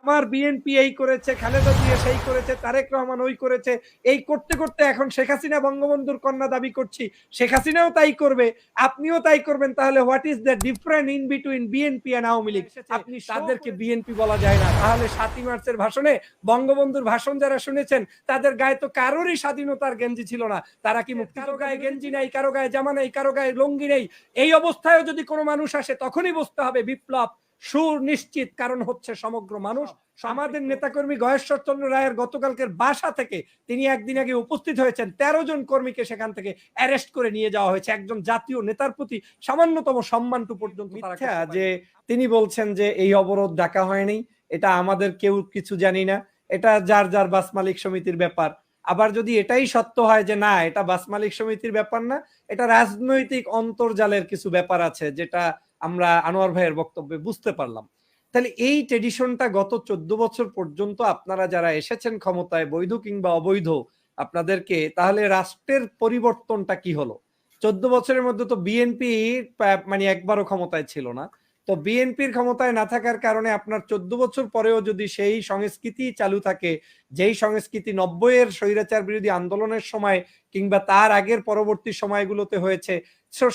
আমার বিএনপি এই করেছে, খালেদা জিয়া সেই করেছে, তারেক রহমান ওই করেছে। এই করতে, করতে এখন শেখ হাসিনা বঙ্গবন্ধুর কন্যা দাবি করছি। শেখ হাসিনাও তাই করবে, আপনিও তাই করবেন। তাহলে what is the difference in between BNP and Awami League? আপনি তাদেরকে বিএনপি বলা যায় না। তাহলে ৭ই মার্চের ভাষণে বঙ্গবন্ধুর ভাষণ যারা শুনেছেন তাদের গায়ে তো কারোরই স্বাধীনতার গেঞ্জি ছিল না। তারা কি কারো গায়ে গেঞ্জি নাই, কারো গায়ে জামা নেই, কারো গায়ে লুঙ্গি নেই। এই অবস্থায়ও যদি কোনো মানুষ আসে তখনই বুঝতে হবে বিপ্লব সুনিশ্চিত, কারণ হচ্ছে সমগ্র মানুষ। আমাদের নেতাকর্মী গয়েশ্বর চন্দ্র রায়ের গতকালকের বাসা থেকে তিনি একদিন আগে উপস্থিত হয়েছেন, ১৩ জন কর্মীকে সেখান থেকে অ্যারেস্ট করে নিয়ে যাওয়া হয়েছে। একজন জাতীয় নেতার প্রতি সামান্যতম সম্মানটু পর্যন্ত মিথ্যা যে তিনি বলছেন যে এই অবরোধ ডাকা হয়নি, এটা আমাদের কেউ কিছু জানি না, এটা যার যার বাস মালিক সমিতির ব্যাপার। আবার যদি এটাই সত্য হয় যে না, এটা বাস মালিক সমিতির ব্যাপার না, এটা রাজনৈতিক অন্তর্জালের কিছু ব্যাপার আছে, যেটা আমরা আনোয়ার ভাইয়ের বক্তব্যে বুঝতে পারলাম। তাহলে এই ট্রেডিশনটা গত ১৪ বছর পর্যন্ত আপনারা যারা এসেছেন ক্ষমতায়, বৈধ কিংবা অবৈধ, আপনাদেরকে তাহলে রাষ্ট্রের পরিবর্তনটা কি হলো? ১৪ বছরের মধ্যে তো বিএনপি মানে একবারও ক্ষমতায় ছিল না। তো বিএনপির ক্ষমতায় না থাকার কারণে আপনার ১৪ বছর পরেও যদি সেই সংস্কৃতি চালু থাকে, যেই সংস্কৃতি ৯০ এর স্বৈরাচার বিরোধী আন্দোলনের সময় কিংবা তার আগের পরবর্তী সময়গুলোতে হয়েছে,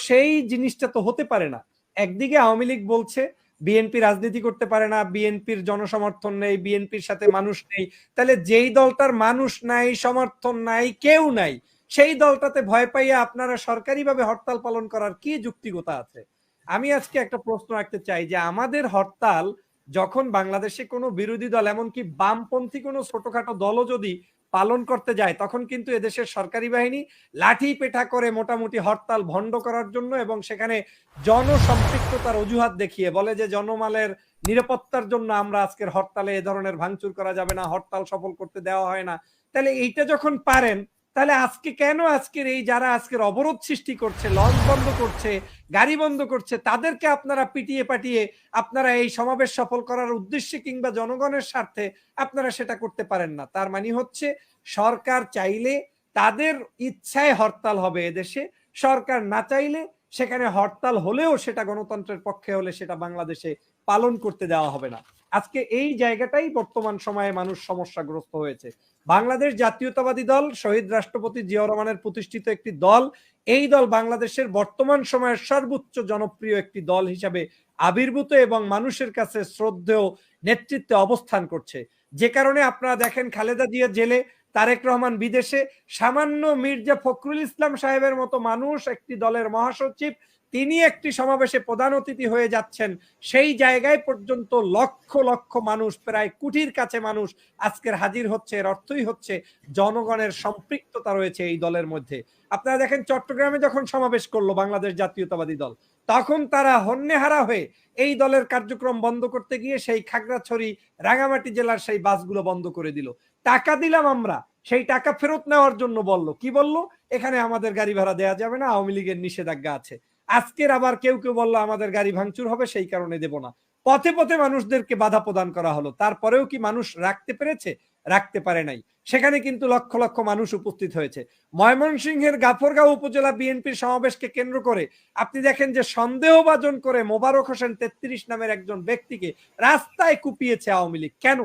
সেই জিনিসটা তো হতে পারে না। একদিকে আওয়ামী লীগ বলছে বিএনপি রাজনীতি করতে পারে না, বিএনপির জনসমর্থন নেই, বিএনপির সাথে মানুষ নেই। তাহলে যেই দলটার মানুষ নাই, সমর্থন নাই, কেউ নাই, সেই দলটাতে ভয় পাইয়া আপনারা সরকারিভাবে হরতাল পালন করার কি যুক্তিকতা আছে? আমি আজকে একটা প্রশ্ন রাখতে চাই যে আমাদের হরতাল যখন বাংলাদেশে কোনো বিরোধী দল, এমনকি বামপন্থী কোনো ছোটখাটো দলও যদি পালন করতে যায়, তখন কিন্তু এদেশের সরকারি বাহিনী লাঠি পেটা করে মোটামুটি হরতাল ভণ্ড করার জন্য, এবং সেখানে জনসম্পৃক্ততার অজুহাত দেখিয়ে বলে যে জনমালের নিরাপত্তার জন্য আমরা আজকের হরতালে এ ধরনের ভাঙচুর করা যাবে না, হরতাল সফল করতে দেওয়া হয় না। তাহলে এইটা যখন পারেন, তাহলে আজকে কেন আজকের এই যারা আজকের অবরোধ সৃষ্টি করছে, লঞ্চ বন্ধ করছে, গাড়ি বন্ধ করছে, তাদেরকে আপনারা পিটিয়ে পাটিয়ে আপনারা এই সমাবেশ সফল করার উদ্দেশ্যে কিংবা জনগণের স্বার্থে আপনারা সেটা করতে পারেন না? তার মানে হচ্ছে সরকার চাইলে তাদের ইচ্ছায় হরতাল হবে এদেশে, সরকার না চাইলে সেখানে হরতাল হলেও সেটা গণতন্ত্রের পক্ষে হলে সেটা বাংলাদেশে পালন করতে দেওয়া হবে না। আজকে এই জায়গাটাই বর্তমান সময়ে মানুষ সমস্যাগ্রস্ত হয়েছে। বাংলাদেশ জাতীয়তাবাদী দল শহীদ রাষ্ট্রপতি জিয়াউর রহমানের প্রতিষ্ঠিত একটি দল। এই দল বাংলাদেশের বর্তমান সময়ের সর্বোচ্চ জনপ্রিয় একটি দল হিসাবে আবির্ভূত এবং মানুষের কাছে শ্রদ্ধেয় নেতৃত্বে অবস্থান করছে। যে কারণে আপনারা দেখেন খালেদা জিয়া জেলে, তারেক রহমান বিদেশে, সামান্য মির্জা ফখরুল ইসলাম সাহেবের মতো মানুষ একটি দলের মহাসচিব, তিনি একটি সমাবেশে প্রধান অতিথি হয়ে যাচ্ছেন। সেই জায়গায় পর্যন্ত লক্ষ লক্ষ মানুষ, প্রায় কোটির কাছে মানুষ আজকের হাজির হচ্ছে। এর অর্থই হচ্ছে জনগণের সম্পৃক্ততা রয়েছে এই দলের মধ্যে। আপনারা দেখেন চট্টগ্রামে যখন সমাবেশ করলো বাংলাদেশ জাতীয়তাবাদী দল, তখন তারা হন্যেহারা হয়ে এই দলের কার্যক্রম বন্ধ করতে গিয়ে সেই খাগড়াছড়ি, রাঙামাটি জেলার সেই বাসগুলো বন্ধ করে দিল। টাকা দিলাম আমরা, সেই টাকা ফেরত নেওয়ার জন্য বলল, কি বলল? এখানে আমাদের গাড়ি ভাড়া দেওয়া যাবে না, আওয়ামী লীগের নিষেধাজ্ঞা আছে। আজকের আবার কেউ কেউ বললো আমাদের গাড়ি ভাঙচুর হবে, সেই কারণে দেব না। পথে পথে মানুষদেরকে বাধা প্রদান করা হলো, তারপরেও কি মানুষ রাখতে পেরেছে? রাখতে পারে নাই। সেখানে কিন্তু লক্ষ লক্ষ মানুষ উপস্থিত হয়েছে। ময়মনসিংহের গাফরগাঁও উপজেলা বিএনপির সমাবেশকে কেন্দ্র করে আপনি দেখেন যে সন্দেহভাজন করে মোবারক হোসেন ৩৩ নামের একজন ব্যক্তিকে রাস্তায় কুপিয়েছে আওয়ামী লীগ। কেন?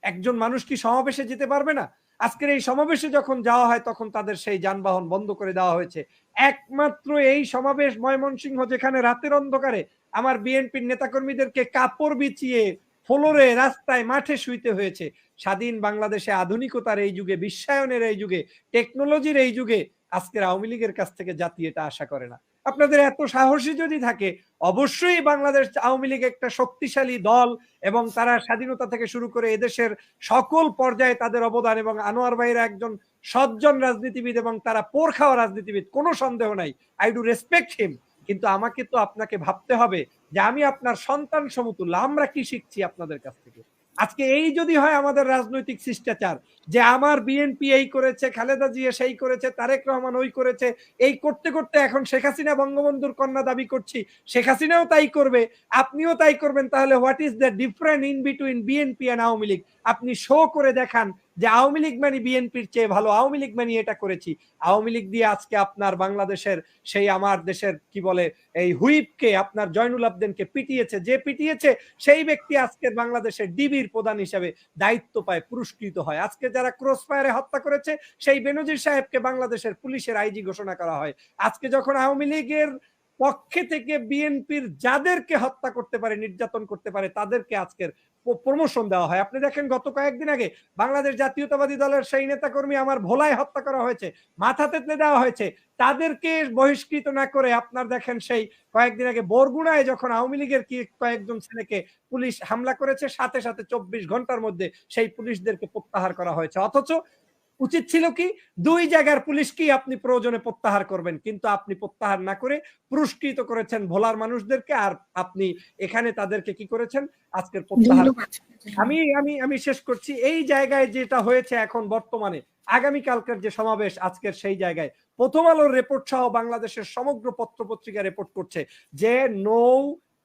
একজন মানুষ কি সমাবেশে যেতে পারবে না? আজকের এই সমাবেশে যখন যাওয়া হয় তখন তাদের সেই যানবাহন বন্ধ করে দেওয়া হয়েছে। একমাত্র এই সমাবেশ ময়মনসিংহ, যেখানে রাতের অন্ধকারে আমার বিএনপির নেতাকর্মীদেরকে কাপড় বিছিয়ে ফ্লোরে, রাস্তায়, মাঠে শুইতে হয়েছে। স্বাধীন বাংলাদেশে আধুনিকতার এই যুগে, বিশ্বায়নের এই যুগে, টেকনোলজির এই যুগে আজকের আওয়ামী লীগের কাছ থেকে জাতি এটা আশা করে না। আপনাদের এত সাহসী যদি থাকে, অবশ্যই বাংলাদেশ আওয়ামী লীগ একটা শক্তিশালী দল এবং তারা স্বাধীনতা থেকে শুরু করে এদেশের সকল পর্যায়ে তাদের অবদান, এবং আনোয়ার ভাইরা একজন সজ্জন রাজনীতিবিদ এবং তারা পোর খাওয়া রাজনীতিবিদ, কোনো সন্দেহ নাই। আই ডু রেসপেক্ট হিম। কিন্তু আমাকে তো আপনাকে ভাবতে হবে যে আমি আপনার সন্তান সমতুল্য, আমরা কি শিখছি আপনাদের কাছ থেকে? আজকে এই যদি হয় আমাদের রাজনৈতিক শিষ্টাচার, যে আমার বিএনপি এই করেছে, খালেদা জিয়া সেই করেছে, তারেক রহমান ওই করেছে, এই করতে করতে এখন শেখ হাসিনা বঙ্গবন্ধুর কন্যা দাবি করছি, শেখ হাসিনাও তাই করবে, আপনিও তাই করবেন, তাহলে what is the difference in between BNP and Awami League? আপনি শো করে দেখান যে আওয়ামী লীগ মানে বিএনপির চেয়ে ভালো, আওয়ামী লীগ মানে এটা করেছি। আওয়ামী লীগ দিয়ে আজকে আপনার বাংলাদেশের সেই আমার দেশের কি বলে এই হুইপকে আপনার জয়নুল আবদিনকে পিটিয়েছে, যে পিটিয়েছে সেই ব্যক্তি আজকের বাংলাদেশের ডিবির প্রধান হিসেবে দায়িত্ব পায়, পুরস্কৃত হয়। আজকে যারা ক্রস ফায়ারে হত্যা করেছে সেই বেনজির সাহেবকে বাংলাদেশের পুলিশের আইজি ঘোষণা করা হয়। আজকে যখন আওয়ামী লীগের পক্ষে থেকে বিএনপির যাদেরকে হত্যা করতে পারে, নির্যাতন করতে পারে, তাদেরকে আজকের প্রমোশন দেওয়া হয়। আপনি দেখেন গত কয়েকদিন আগে বাংলাদেশ জাতীয়তাবাদী দলের সেই নেতাকর্মী আমার ভোলায় হত্যা করা হয়েছে, মাথা থেতলে দেওয়া হয়েছে। তাদেরকে বহিষ্কৃত না করে আপনার দেখেন সেই কয়েকদিন আগে বরগুনায় যখন আওয়ামী লীগের কি কয়েকজন ছেলেকে পুলিশ হামলা করেছে, সাথে সাথে ২৪ ঘন্টার মধ্যে সেই পুলিশদেরকে প্রত্যাহার করা হয়েছে। অথচ উচিত ছিল কি, দুই জায়গার পুলিশকেই আপনি প্রয়োজনে প্রত্যাহার করবেন, কিন্তু আপনি প্রত্যাহার না করে পুরস্কৃত করেছেন ভোলার মানুষদেরকে, আর আপনি এখানে তাদেরকে কি করেছেন আজকের প্রত্যাহার। আমি আমি আমি শেষ করছি। এই জায়গায় যেটা হয়েছে এখন বর্তমানে, আগামীকালকের যে সমাবেশ আজকের সেই জায়গায় প্রথম আলোর রিপোর্ট সহ বাংলাদেশের সমগ্র পত্রপত্রিকা রিপোর্ট করছে যে নৌ,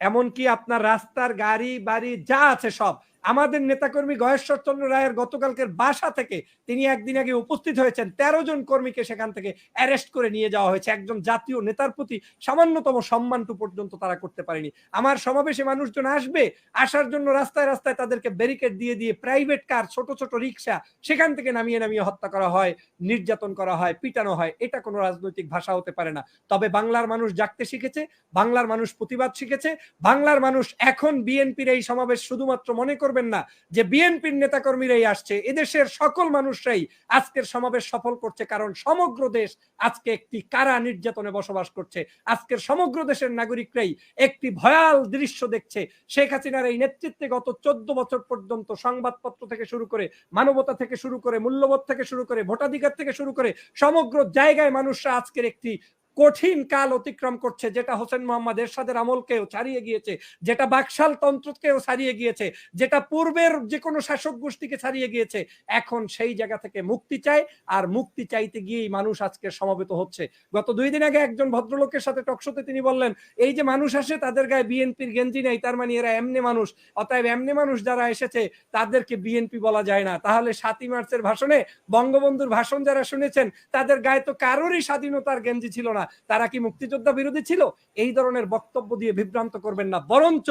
এমনকি আপনার রাস্তার গাড়ি বাড়ি যা আছে সব, আমাদের নেতাকর্মী গয়েশ্বর চন্দ্র রায়ের গতকালকের বাসা থেকে তিনি একদিন আগে উপস্থিত হয়েছেন, ১৩ জন কর্মীকে সেখান থেকে অ্যারেস্ট করে নিয়ে যাওয়া হয়েছে। একজন জাতীয় নেতার প্রতি সামান্যতম সম্মানটু পর্যন্ত তারা করতে পারেনি। আমার সমাবেশে মানুষজন আসবে, আসার জন্য রাস্তায় রাস্তায় তাদেরকে ব্যারিকেড দিয়ে দিয়ে প্রাইভেট কার, ছোট ছোট রিক্সা সেখান থেকে নামিয়ে নামিয়ে হত্যা করা হয়, নির্যাতন করা হয়, পিটানো হয়। এটা কোনো রাজনৈতিক ভাষা হতে পারে না। তবে বাংলার মানুষ জাগতে শিখেছে, বাংলার মানুষ প্রতিবাদ শিখেছে, বাংলার মানুষ এখন বিএনপির এই সমাবেশ শুধুমাত্র মনে করবেন না যে বিএনপির নেতাকর্মীরাই আসছে, এদেশের সকল মানুষরাই আজকের সমাবেশ সফল করছে, কারণ সমগ্র দেশ আজকে একটি কারা নির্যাতনে বসবাস করছে। আজকের সমগ্র দেশের নাগরিকরাই একটি ভয়াল দৃশ্য দেখছে। শেখ হাসিনার এই নেতৃত্বে গত 14 বছর পর্যন্ত সংবাদপত্র থেকে শুরু করে, মানবতা থেকে শুরু করে, মূল্যবোধ থেকে শুরু করে, ভোটাধিকার থেকে শুরু করে সমগ্র জায়গায় মানুষরা আজকের একটি কঠিন কাল অতিক্রম করছে, যেটা হোসেন মোহাম্মদ এরশাদের আমলকেও ছাড়িয়ে গিয়েছে, যেটা বাকশাল তন্ত্রকেও ছাড়িয়ে গিয়েছে, যেটা পূর্বের যে কোনো শাসক গোষ্ঠীকে ছাড়িয়ে গিয়েছে। এখন সেই জায়গা থেকে মুক্তি চায়, আর মুক্তি চাইতে গিয়েই মানুষ আজকে সমবেত হচ্ছে। গত 2 দিন আগে একজন ভদ্রলোকের সাথে টকশোতে তিনি বললেন, এই যে মানুষ আসে তাদের গায়ে বিএনপির গেঞ্জি নেই, তার মানে এরা এমনি মানুষ, অতএব এমনি মানুষ যারা এসেছে তাদেরকে বিএনপি বলা যায় না। তাহলে 7ই মার্চের ভাষণে বঙ্গবন্ধুর ভাষণ যারা শুনেছেন তাদের গায়ে তো কারোরই স্বাধীনতার গেঞ্জি ছিল না, তারা কি মুক্তিযোদ্ধা বিরোধী ছিল? এই ধরনের বক্তব্য দিয়ে বিভ্রান্ত করবেন না। বরঞ্চ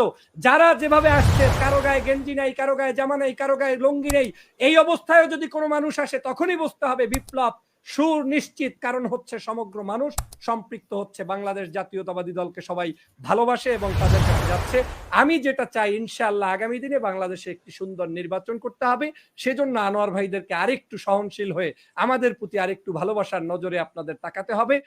যারা যেভাবে আসছে, কারো গায়ে গেঞ্জি নেই, কারো গায়ে জামা নেই, কারো গায়ে লুঙ্গি নেই, এই অবস্থায় যদি কোনো মানুষ আসে তখনই বুঝতে হবে বিপ্লব সুনিশ্চিত। কারণ হচ্ছে সমগ্র মানুষ সম্পৃক্ত হচ্ছে, বাংলাদেশ জাতীয়তাবাদী দলকে সবাই ভালোবাসে এবং তাদের কাছে যাচ্ছে। আমি যেটা চাই, ইনশাআল্লাহ আগামী দিনে বাংলাদেশে একটি সুন্দর নির্বাচন করতে হবে। সেজন্য আনোয়ার ভাইদেরকে আরেকটু সহনশীল হয়ে আমাদের প্রতি আরেকটু ভালোবাসার নজরে আপনাদের তাকাতে হবে।